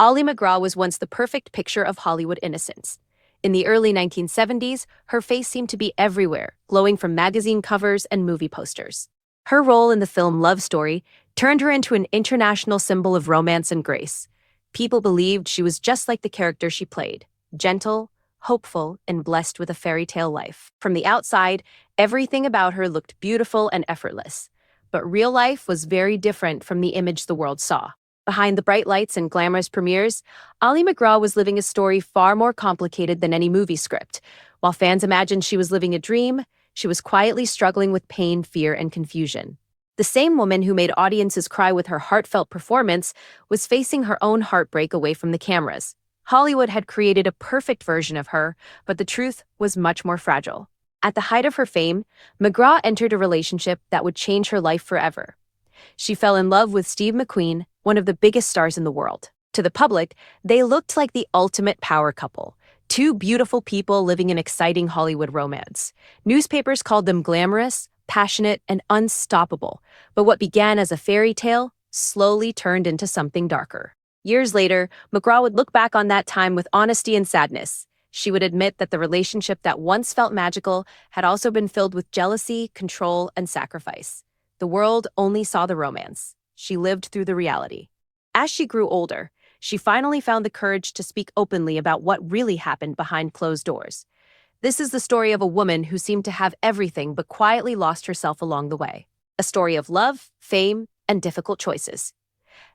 Ali MacGraw was once the perfect picture of Hollywood innocence. In the early 1970s, her face seemed to be everywhere, glowing from magazine covers and movie posters. Her role in the film Love Story turned her into an international symbol of romance and grace. People believed she was just like the character she played, gentle, hopeful, and blessed with a fairy tale life. From the outside, everything about her looked beautiful and effortless. But real life was very different from the image the world saw. Behind the bright lights and glamorous premieres, Ali MacGraw was living a story far more complicated than any movie script. While fans imagined she was living a dream, she was quietly struggling with pain, fear, and confusion. The same woman who made audiences cry with her heartfelt performance was facing her own heartbreak away from the cameras. Hollywood had created a perfect version of her, but the truth was much more fragile. At the height of her fame, MacGraw entered a relationship that would change her life forever. She fell in love with Steve McQueen, one of the biggest stars in the world. To the public, they looked like the ultimate power couple, two beautiful people living an exciting Hollywood romance. Newspapers called them glamorous, passionate, and unstoppable, but what began as a fairy tale slowly turned into something darker. Years later, MacGraw would look back on that time with honesty and sadness. She would admit that the relationship that once felt magical had also been filled with jealousy, control, and sacrifice. The world only saw the romance. She lived through the reality. As she grew older, she finally found the courage to speak openly about what really happened behind closed doors. This is the story of a woman who seemed to have everything but quietly lost herself along the way. A story of love, fame, and difficult choices.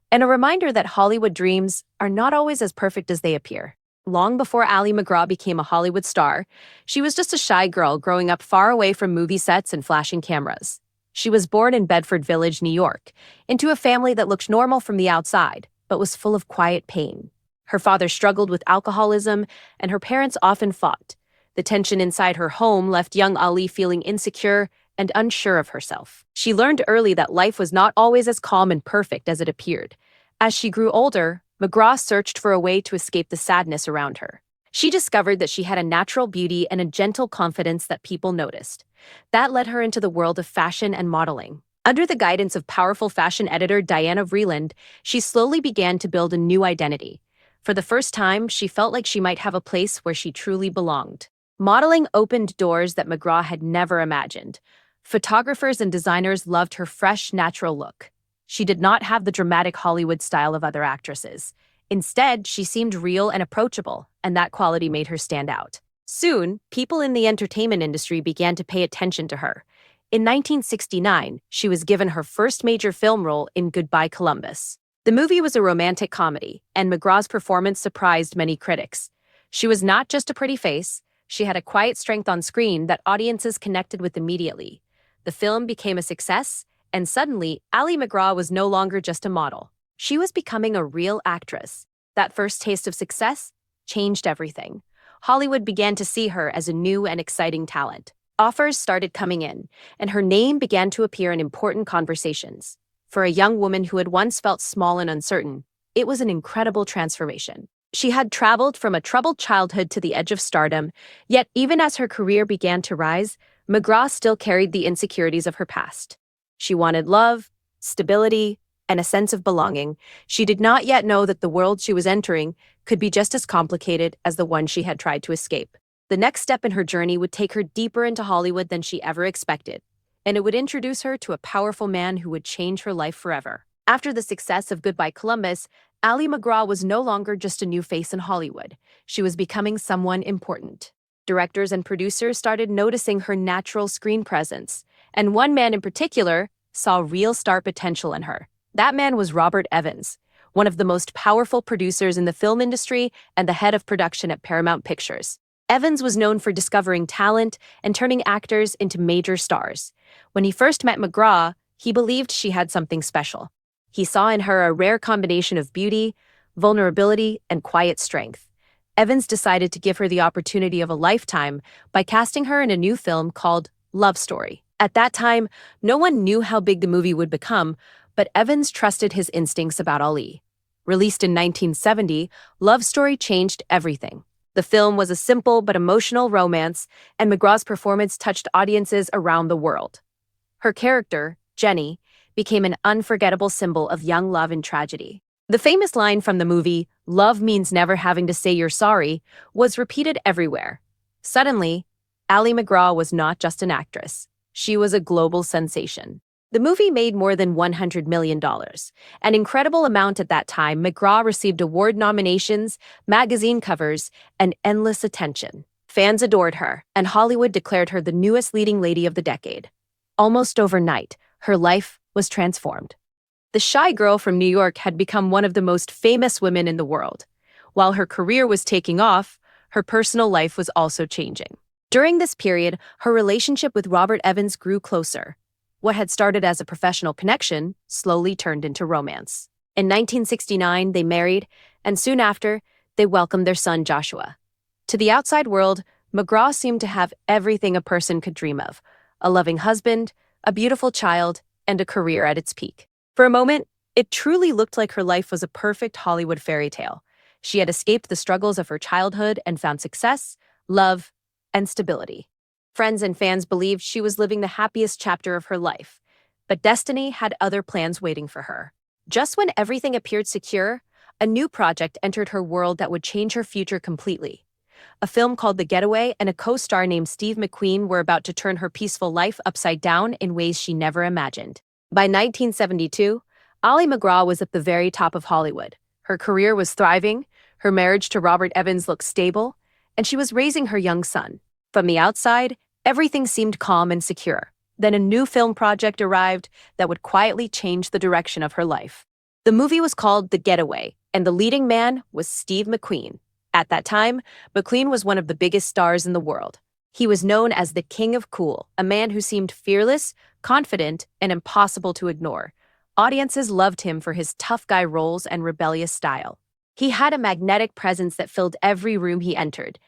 And a reminder that Hollywood dreams are not always as perfect as they appear. Long before Ali MacGraw became a Hollywood star, she was just a shy girl growing up far away from movie sets and flashing cameras. She was born in Bedford Village, New York, into a family that looked normal from the outside, but was full of quiet pain. Her father struggled with alcoholism, and her parents often fought. The tension inside her home left young Ali feeling insecure and unsure of herself. She learned early that life was not always as calm and perfect as it appeared. As she grew older, MacGraw searched for a way to escape the sadness around her. She discovered that she had a natural beauty and a gentle confidence that people noticed. That led her into the world of fashion and modeling. Under the guidance of powerful fashion editor Diana Vreeland, she slowly began to build a new identity. For the first time, she felt like she might have a place where she truly belonged. Modeling opened doors that MacGraw had never imagined. Photographers and designers loved her fresh, natural look. She did not have the dramatic Hollywood style of other actresses. Instead, she seemed real and approachable, and that quality made her stand out. Soon, people in the entertainment industry began to pay attention to her. In 1969, she was given her first major film role in Goodbye Columbus. The movie was a romantic comedy, and MacGraw's performance surprised many critics. She was not just a pretty face, she had a quiet strength on screen that audiences connected with immediately. The film became a success, and suddenly, Ali MacGraw was no longer just a model. She was becoming a real actress. That first taste of success changed everything. Hollywood began to see her as a new and exciting talent. Offers started coming in, and her name began to appear in important conversations. For a young woman who had once felt small and uncertain, it was an incredible transformation. She had traveled from a troubled childhood to the edge of stardom, yet even as her career began to rise, MacGraw still carried the insecurities of her past. She wanted love, stability, and a sense of belonging. She did not yet know that the world she was entering could be just as complicated as the one she had tried to escape. The next step in her journey would take her deeper into Hollywood than she ever expected, and it would introduce her to a powerful man who would change her life forever. After the success of Goodbye Columbus, Ali MacGraw was no longer just a new face in Hollywood. She was becoming someone important. Directors and producers started noticing her natural screen presence, and one man in particular saw real star potential in her. That man was Robert Evans, one of the most powerful producers in the film industry and the head of production at Paramount Pictures. Evans was known for discovering talent and turning actors into major stars. When he first met MacGraw, he believed she had something special. He saw in her a rare combination of beauty, vulnerability, and quiet strength. Evans decided to give her the opportunity of a lifetime by casting her in a new film called Love Story. At that time, no one knew how big the movie would become, but Evans trusted his instincts about Ali. Released in 1970, Love Story changed everything. The film was a simple but emotional romance, and MacGraw's performance touched audiences around the world. Her character, Jenny, became an unforgettable symbol of young love and tragedy. The famous line from the movie, "Love means never having to say you're sorry," was repeated everywhere. Suddenly, Ali MacGraw was not just an actress. She was a global sensation. The movie made more than $100 million, an incredible amount at that time. MacGraw received award nominations, magazine covers, and endless attention. Fans adored her, and Hollywood declared her the newest leading lady of the decade. Almost overnight, her life was transformed. The shy girl from New York had become one of the most famous women in the world. While her career was taking off, her personal life was also changing. During this period, her relationship with Robert Evans grew closer. What had started as a professional connection slowly turned into romance. In 1969, they married, and soon after, they welcomed their son Joshua. To the outside world, MacGraw seemed to have everything a person could dream of: a loving husband, a beautiful child, and a career at its peak. For a moment, it truly looked like her life was a perfect Hollywood fairy tale. She had escaped the struggles of her childhood and found success, love, and stability. Friends and fans believed she was living the happiest chapter of her life. But destiny had other plans waiting for her. Just when everything appeared secure, a new project entered her world that would change her future completely. A film called The Getaway and a co-star named Steve McQueen were about to turn her peaceful life upside down in ways she never imagined. By 1972, Ali MacGraw was at the very top of Hollywood. Her career was thriving, her marriage to Robert Evans looked stable, and she was raising her young son. From the outside, everything seemed calm and secure. Then a new film project arrived that would quietly change the direction of her life. The movie was called The Getaway, and the leading man was Steve McQueen. At that time, McQueen was one of the biggest stars in the world. He was known as the King of Cool, a man who seemed fearless, confident, and impossible to ignore. Audiences loved him for his tough guy roles and rebellious style. He had a magnetic presence that filled every room he entered.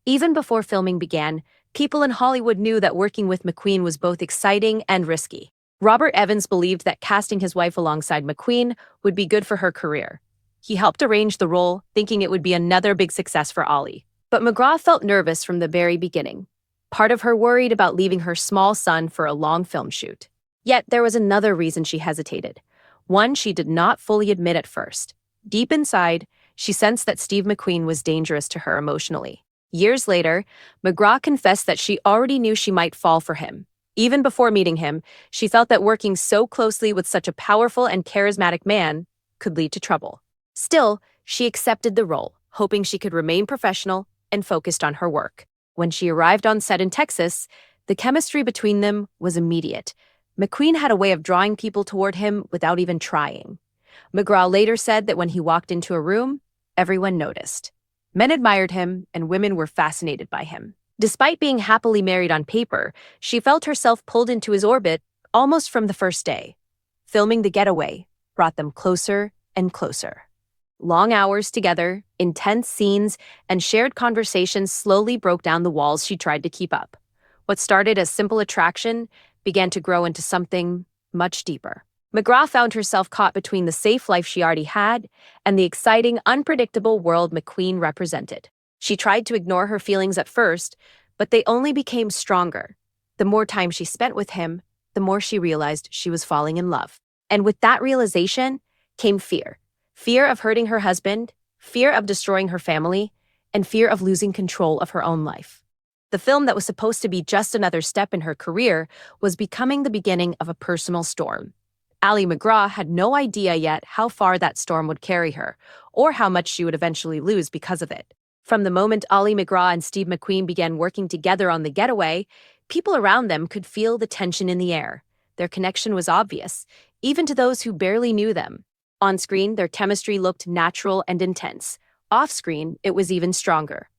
Even before filming began, people in Hollywood knew that working with McQueen was both exciting and risky. Robert Evans believed that casting his wife alongside McQueen would be good for her career. He helped arrange the role, thinking it would be another big success for Ali. But MacGraw felt nervous from the very beginning. Part of her worried about leaving her small son for a long film shoot. Yet there was another reason she hesitated. One she did not fully admit at first. Deep inside, she sensed that Steve McQueen was dangerous to her emotionally. Years later, MacGraw confessed that she already knew she might fall for him. Even before meeting him, she felt that working so closely with such a powerful and charismatic man could lead to trouble. Still, she accepted the role, hoping she could remain professional and focused on her work. When she arrived on set in Texas, the chemistry between them was immediate. McQueen had a way of drawing people toward him without even trying. MacGraw later said that when he walked into a room, everyone noticed. Men admired him, and women were fascinated by him. Despite being happily married on paper, she felt herself pulled into his orbit almost from the first day. Filming The Getaway brought them closer and closer. Long hours together, intense scenes, and shared conversations slowly broke down the walls she tried to keep up. What started as simple attraction began to grow into something much deeper. MacGraw found herself caught between the safe life she already had and the exciting, unpredictable world McQueen represented. She tried to ignore her feelings at first, but they only became stronger. The more time she spent with him, the more she realized she was falling in love. And with that realization came fear. Fear of hurting her husband, fear of destroying her family, and fear of losing control of her own life. The film that was supposed to be just another step in her career was becoming the beginning of a personal storm. Ali MacGraw had no idea yet how far that storm would carry her, or how much she would eventually lose because of it. From the moment Ali MacGraw and Steve McQueen began working together on The Getaway, people around them could feel the tension in the air. Their connection was obvious, even to those who barely knew them. On screen, their chemistry looked natural and intense. Off-screen, it was even stronger.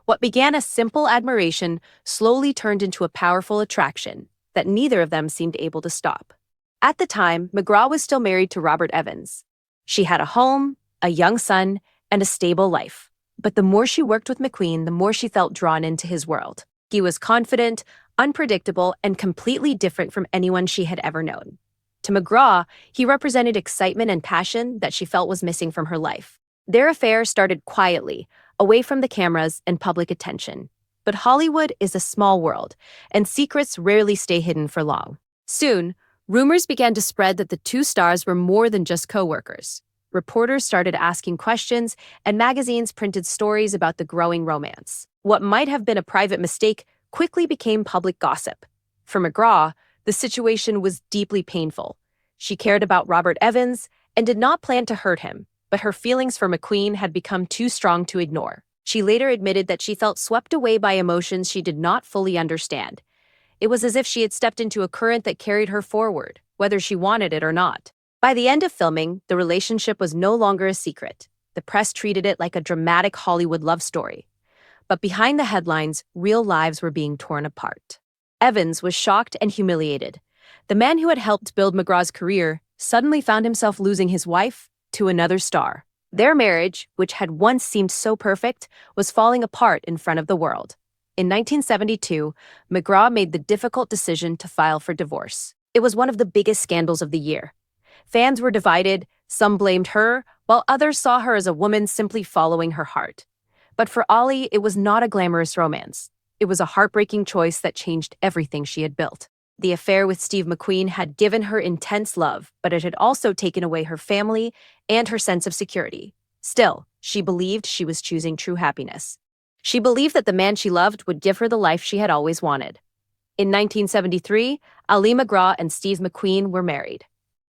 What began as simple admiration slowly turned into a powerful attraction that neither of them seemed able to stop. At the time, MacGraw was still married to Robert Evans. She had a home, a young son, and a stable life. But the more she worked with McQueen, the more she felt drawn into his world. He was confident, unpredictable, and completely different from anyone she had ever known. To MacGraw, he represented excitement and passion that she felt was missing from her life. Their affair started quietly, away from the cameras and public attention. But Hollywood is a small world, and secrets rarely stay hidden for long. Soon, rumors began to spread that the two stars were more than just co-workers. Reporters started asking questions, and magazines printed stories about the growing romance. What might have been a private mistake quickly became public gossip. For MacGraw, the situation was deeply painful. She cared about Robert Evans and did not plan to hurt him, but her feelings for McQueen had become too strong to ignore. She later admitted that she felt swept away by emotions she did not fully understand. It was as if she had stepped into a current that carried her forward, whether she wanted it or not. By the end of filming, the relationship was no longer a secret. The press treated it like a dramatic Hollywood love story. But behind the headlines, real lives were being torn apart. Evans was shocked and humiliated. The man who had helped build MacGraw's career suddenly found himself losing his wife to another star. Their marriage, which had once seemed so perfect, was falling apart in front of the world. In 1972, MacGraw made the difficult decision to file for divorce. It was one of the biggest scandals of the year. Fans were divided, some blamed her, while others saw her as a woman simply following her heart. But for Ali, it was not a glamorous romance. It was a heartbreaking choice that changed everything she had built. The affair with Steve McQueen had given her intense love, but it had also taken away her family and her sense of security. Still, she believed she was choosing true happiness. She believed that the man she loved would give her the life she had always wanted. In 1973, Ali MacGraw and Steve McQueen were married.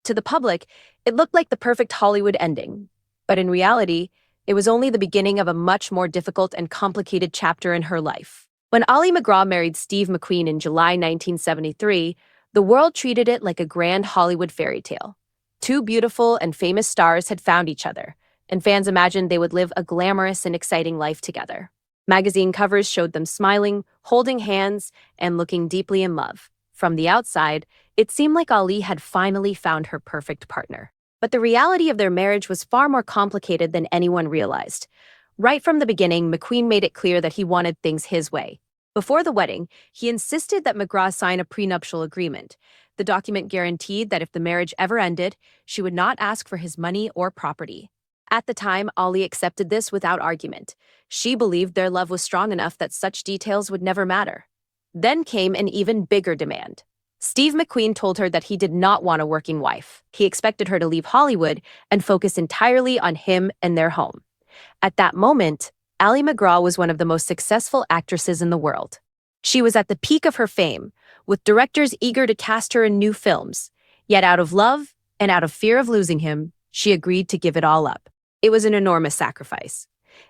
To the public, it looked like the perfect Hollywood ending. But in reality, it was only the beginning of a much more difficult and complicated chapter in her life. When Ali MacGraw married Steve McQueen in July 1973, the world treated it like a grand Hollywood fairy tale. Two beautiful and famous stars had found each other, and fans imagined they would live a glamorous and exciting life together. Magazine covers showed them smiling, holding hands, and looking deeply in love. From the outside, it seemed like Ali had finally found her perfect partner. But the reality of their marriage was far more complicated than anyone realized. Right from the beginning, McQueen made it clear that he wanted things his way. Before the wedding, he insisted that MacGraw sign a prenuptial agreement. The document guaranteed that if the marriage ever ended, she would not ask for his money or property. At the time, Ali accepted this without argument. She believed their love was strong enough that such details would never matter. Then came an even bigger demand. Steve McQueen told her that he did not want a working wife. He expected her to leave Hollywood and focus entirely on him and their home. At that moment, Ali MacGraw was one of the most successful actresses in the world. She was at the peak of her fame, with directors eager to cast her in new films. Yet out of love and out of fear of losing him, she agreed to give it all up. It was an enormous sacrifice.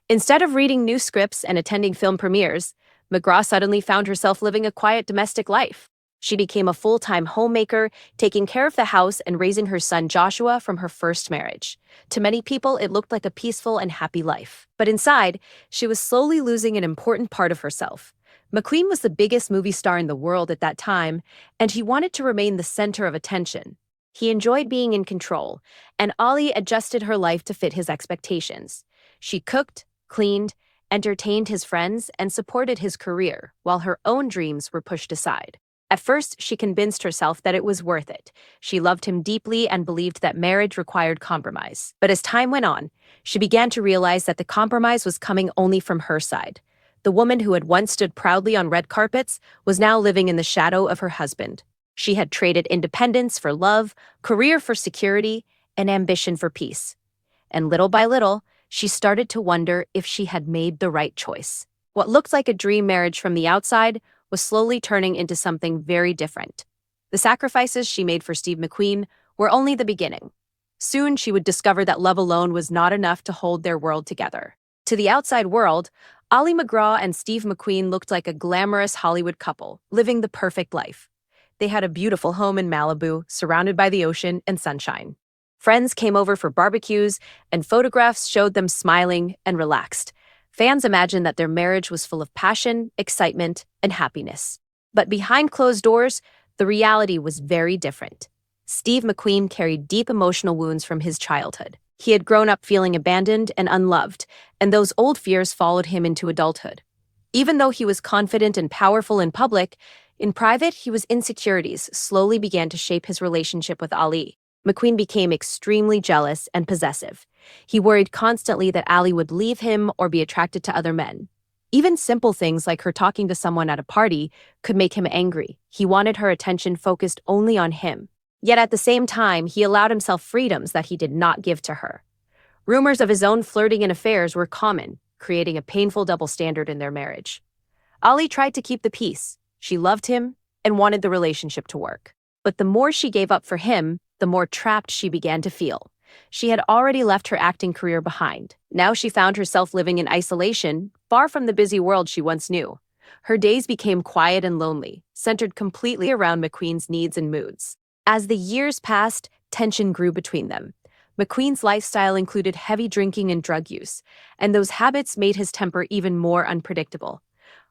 Instead of reading new scripts and attending film premieres, MacGraw suddenly found herself living a quiet domestic life. She became a full-time homemaker, taking care of the house and raising her son Joshua from her first marriage. To many people, it looked like a peaceful and happy life. But inside, she was slowly losing an important part of herself. McQueen was the biggest movie star in the world at that time, and he wanted to remain the center of attention. He enjoyed being in control, and Ali adjusted her life to fit his expectations. She cooked, cleaned, entertained his friends, and supported his career, while her own dreams were pushed aside. At first, she convinced herself that it was worth it. She loved him deeply and believed that marriage required compromise. But as time went on, she began to realize that the compromise was coming only from her side. The woman who had once stood proudly on red carpets was now living in the shadow of her husband. She had traded independence for love, career for security, and ambition for peace. And little by little, she started to wonder if she had made the right choice. What looked like a dream marriage from the outside was slowly turning into something very different. The sacrifices she made for Steve McQueen were only the beginning. Soon, she would discover that love alone was not enough to hold their world together. To the outside world, Ali MacGraw and Steve McQueen looked like a glamorous Hollywood couple, living the perfect life. They had a beautiful home in Malibu, surrounded by the ocean and sunshine. Friends came over for barbecues, and photographs showed them smiling and relaxed. Fans imagined that their marriage was full of passion, excitement, and happiness. But behind closed doors, the reality was very different. Steve McQueen carried deep emotional wounds from his childhood. He had grown up feeling abandoned and unloved, and those old fears followed him into adulthood. Even though he was confident and powerful in public, in private, his insecurities slowly began to shape his relationship with Ali. McQueen became extremely jealous and possessive. He worried constantly that Ali would leave him or be attracted to other men. Even simple things like her talking to someone at a party could make him angry. He wanted her attention focused only on him. Yet at the same time, he allowed himself freedoms that he did not give to her. Rumors of his own flirting and affairs were common, creating a painful double standard in their marriage. Ali tried to keep the peace. She loved him and wanted the relationship to work. But the more she gave up for him, the more trapped she began to feel. She had already left her acting career behind. Now she found herself living in isolation, far from the busy world she once knew. Her days became quiet and lonely, centered completely around McQueen's needs and moods. As the years passed, tension grew between them. McQueen's lifestyle included heavy drinking and drug use, and those habits made his temper even more unpredictable.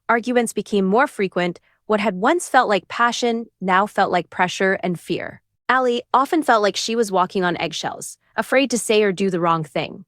Arguments became more frequent. What had once felt like passion now felt like pressure and fear. Ali often felt like she was walking on eggshells, afraid to say or do the wrong thing.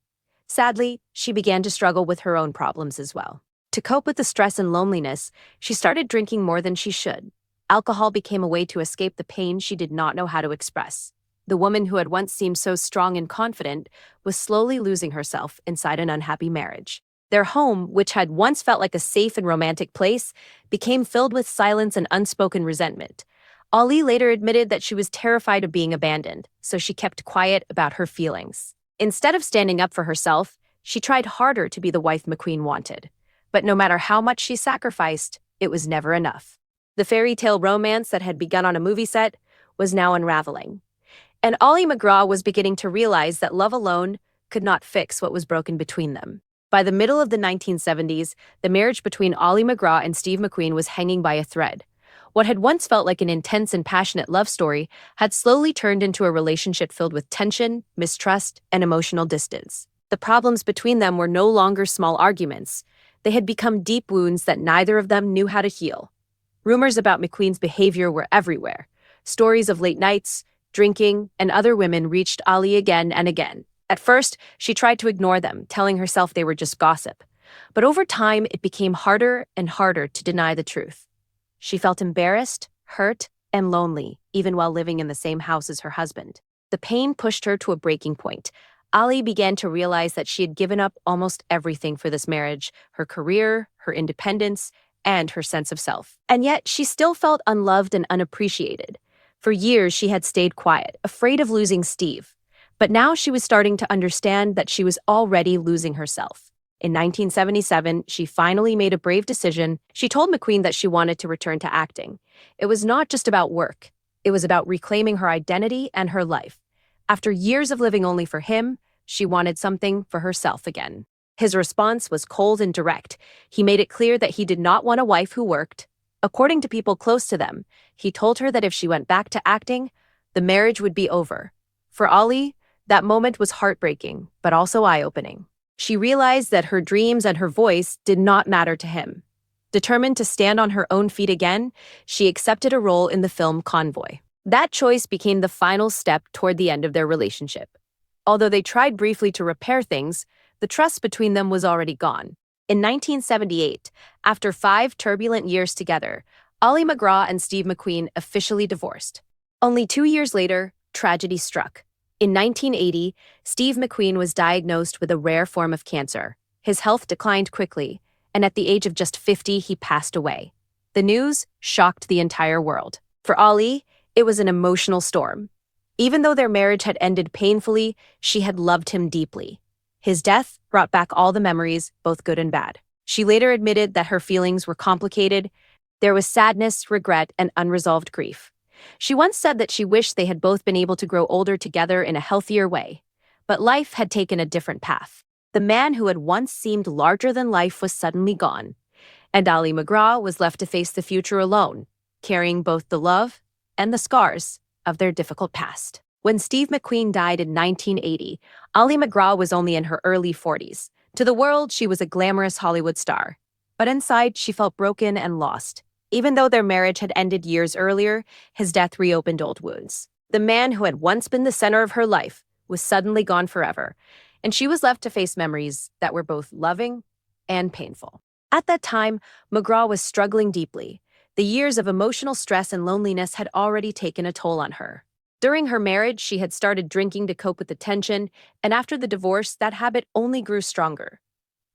Sadly, she began to struggle with her own problems as well. To cope with the stress and loneliness, she started drinking more than she should. Alcohol became a way to escape the pain she did not know how to express. The woman who had once seemed so strong and confident was slowly losing herself inside an unhappy marriage. Their home, which had once felt like a safe and romantic place, became filled with silence and unspoken resentment. Ali later admitted that she was terrified of being abandoned, so she kept quiet about her feelings. Instead of standing up for herself, she tried harder to be the wife McQueen wanted. But no matter how much she sacrificed, it was never enough. The fairy tale romance that had begun on a movie set was now unraveling. And Ali MacGraw was beginning to realize that love alone could not fix what was broken between them. By the middle of the 1970s, the marriage between Ali MacGraw and Steve McQueen was hanging by a thread. What had once felt like an intense and passionate love story had slowly turned into a relationship filled with tension, mistrust, and emotional distance. The problems between them were no longer small arguments. They had become deep wounds that neither of them knew how to heal. Rumors about McQueen's behavior were everywhere. Stories of late nights, drinking, and other women reached Ali again and again. At first, she tried to ignore them, telling herself they were just gossip. But over time, it became harder and harder to deny the truth. She felt embarrassed, hurt, and lonely, even while living in the same house as her husband. The pain pushed her to a breaking point. Ali began to realize that she had given up almost everything for this marriage: her career, her independence, and her sense of self. And yet, she still felt unloved and unappreciated. For years, she had stayed quiet, afraid of losing Steve. But now she was starting to understand that she was already losing herself. In 1977, she finally made a brave decision. She told McQueen that she wanted to return to acting. It was not just about work. It was about reclaiming her identity and her life. After years of living only for him, she wanted something for herself again. His response was cold and direct. He made it clear that he did not want a wife who worked. According to people close to them, he told her that if she went back to acting, the marriage would be over. For Ali, that moment was heartbreaking, but also eye-opening. She realized that her dreams and her voice did not matter to him. Determined to stand on her own feet again, she accepted a role in the film Convoy. That choice became the final step toward the end of their relationship. Although they tried briefly to repair things, the trust between them was already gone. In 1978, after 5 turbulent years together, Ali MacGraw and Steve McQueen officially divorced. Only 2 years later, tragedy struck. In 1980, Steve McQueen was diagnosed with a rare form of cancer. His health declined quickly, and at the age of just 50, he passed away. The news shocked the entire world. For Ali, it was an emotional storm. Even though their marriage had ended painfully, she had loved him deeply. His death brought back all the memories, both good and bad. She later admitted that her feelings were complicated. There was sadness, regret, and unresolved grief. She once said that she wished they had both been able to grow older together in a healthier way. But life had taken a different path. The man who had once seemed larger than life was suddenly gone, and Ali MacGraw was left to face the future alone, carrying both the love and the scars of their difficult past. When Steve McQueen died in 1980, Ali MacGraw was only in her early 40s. To the world, she was a glamorous Hollywood star. But inside, she felt broken and lost. Even though their marriage had ended years earlier, his death reopened old wounds. The man who had once been the center of her life was suddenly gone forever, and she was left to face memories that were both loving and painful. At that time, MacGraw was struggling deeply. The years of emotional stress and loneliness had already taken a toll on her. During her marriage, she had started drinking to cope with the tension, and after the divorce, that habit only grew stronger.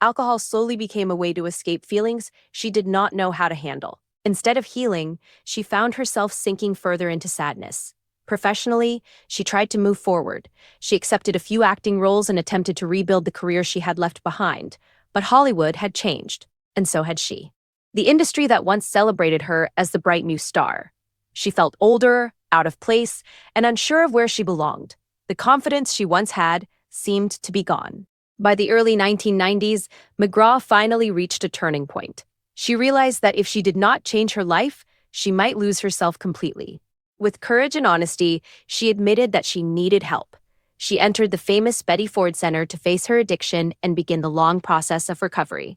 Alcohol slowly became a way to escape feelings she did not know how to handle. Instead of healing, she found herself sinking further into sadness. Professionally, she tried to move forward. She accepted a few acting roles and attempted to rebuild the career she had left behind. But Hollywood had changed, and so had she. The industry that once celebrated her as the bright new star. She felt older, out of place, and unsure of where she belonged. The confidence she once had seemed to be gone. By the early 1990s, MacGraw finally reached a turning point. She realized that if she did not change her life, she might lose herself completely. With courage and honesty, she admitted that she needed help. She entered the famous Betty Ford Center to face her addiction and begin the long process of recovery.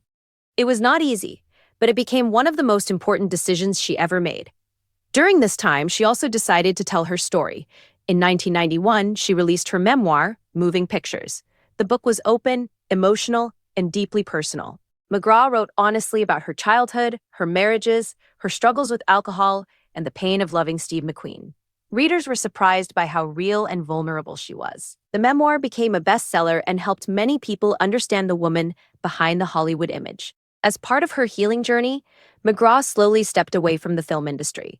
It was not easy, but it became one of the most important decisions she ever made. During this time, she also decided to tell her story. In 1991, she released her memoir, Moving Pictures. The book was open, emotional, and deeply personal. MacGraw wrote honestly about her childhood, her marriages, her struggles with alcohol, and the pain of loving Steve McQueen. Readers were surprised by how real and vulnerable she was. The memoir became a bestseller and helped many people understand the woman behind the Hollywood image. As part of her healing journey, MacGraw slowly stepped away from the film industry.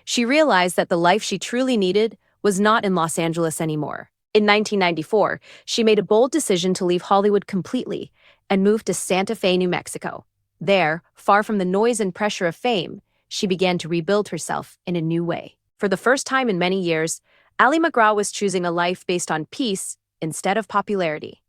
She realized that the life she truly needed was not in Los Angeles anymore. In 1994, she made a bold decision to leave Hollywood completely and moved to Santa Fe, New Mexico. There, far from the noise and pressure of fame, she began to rebuild herself in a new way. For the first time in many years, Ali MacGraw was choosing a life based on peace instead of popularity.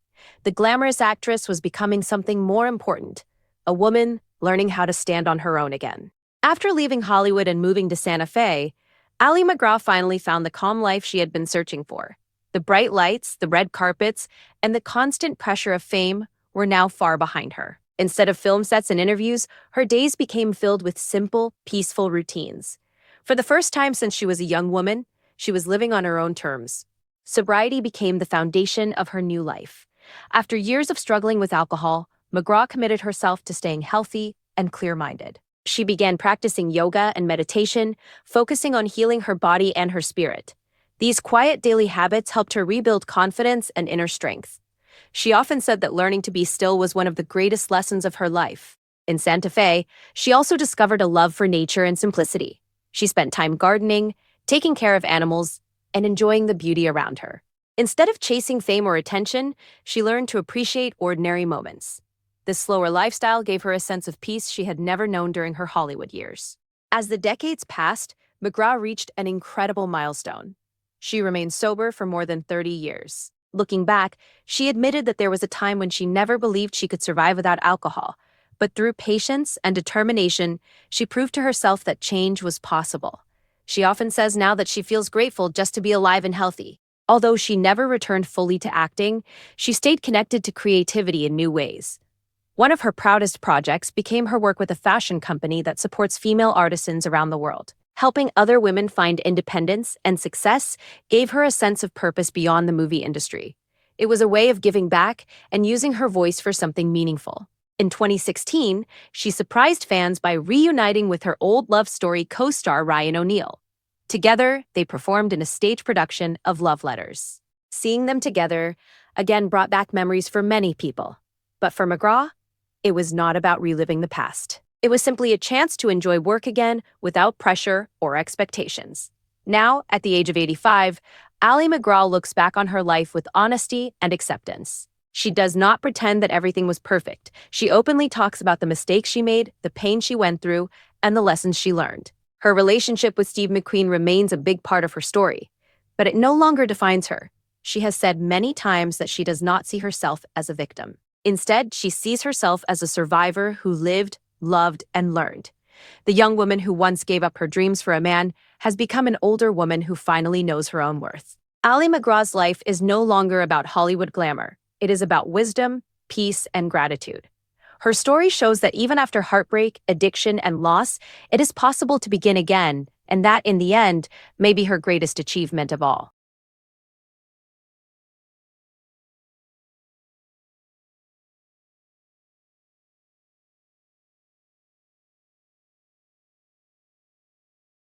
The glamorous actress was becoming something more important, a woman learning how to stand on her own again. After leaving Hollywood and moving to Santa Fe, Ali MacGraw finally found the calm life she had been searching for. The bright lights, the red carpets, and the constant pressure of fame were now far behind her. Instead of film sets and interviews, her days became filled with simple, peaceful routines. For the first time since she was a young woman, she was living on her own terms. Sobriety became the foundation of her new life. After years of struggling with alcohol, MacGraw committed herself to staying healthy and clear-minded. She began practicing yoga and meditation, focusing on healing her body and her spirit. These quiet daily habits helped her rebuild confidence and inner strength. She often said that learning to be still was one of the greatest lessons of her life. In Santa Fe, she also discovered a love for nature and simplicity. She spent time gardening, taking care of animals, and enjoying the beauty around her. Instead of chasing fame or attention, she learned to appreciate ordinary moments. This slower lifestyle gave her a sense of peace she had never known during her Hollywood years. As the decades passed, MacGraw reached an incredible milestone. She remained sober for more than 30 years. Looking back, she admitted that there was a time when she never believed she could survive without alcohol, but through patience and determination, she proved to herself that change was possible. She often says now that she feels grateful just to be alive and healthy. Although she never returned fully to acting, she stayed connected to creativity in new ways. One of her proudest projects became her work with a fashion company that supports female artisans around the world. Helping other women find independence and success gave her a sense of purpose beyond the movie industry. It was a way of giving back and using her voice for something meaningful. In 2016, she surprised fans by reuniting with her old Love Story co-star Ryan O'Neal. Together, they performed in a stage production of Love Letters. Seeing them together again brought back memories for many people. But for MacGraw, it was not about reliving the past. It was simply a chance to enjoy work again without pressure or expectations. Now, at the age of 85, Ali MacGraw looks back on her life with honesty and acceptance. She does not pretend that everything was perfect. She openly talks about the mistakes she made, the pain she went through, and the lessons she learned. Her relationship with Steve McQueen remains a big part of her story, but it no longer defines her. She has said many times that she does not see herself as a victim. Instead, she sees herself as a survivor who lived, loved, and learned. The young woman who once gave up her dreams for a man has become an older woman who finally knows her own worth. Ali MacGraw's life is no longer about Hollywood glamour. It is about wisdom, peace, and gratitude. Her story shows that even after heartbreak, addiction, and loss, it is possible to begin again, and that, in the end, may be her greatest achievement of all.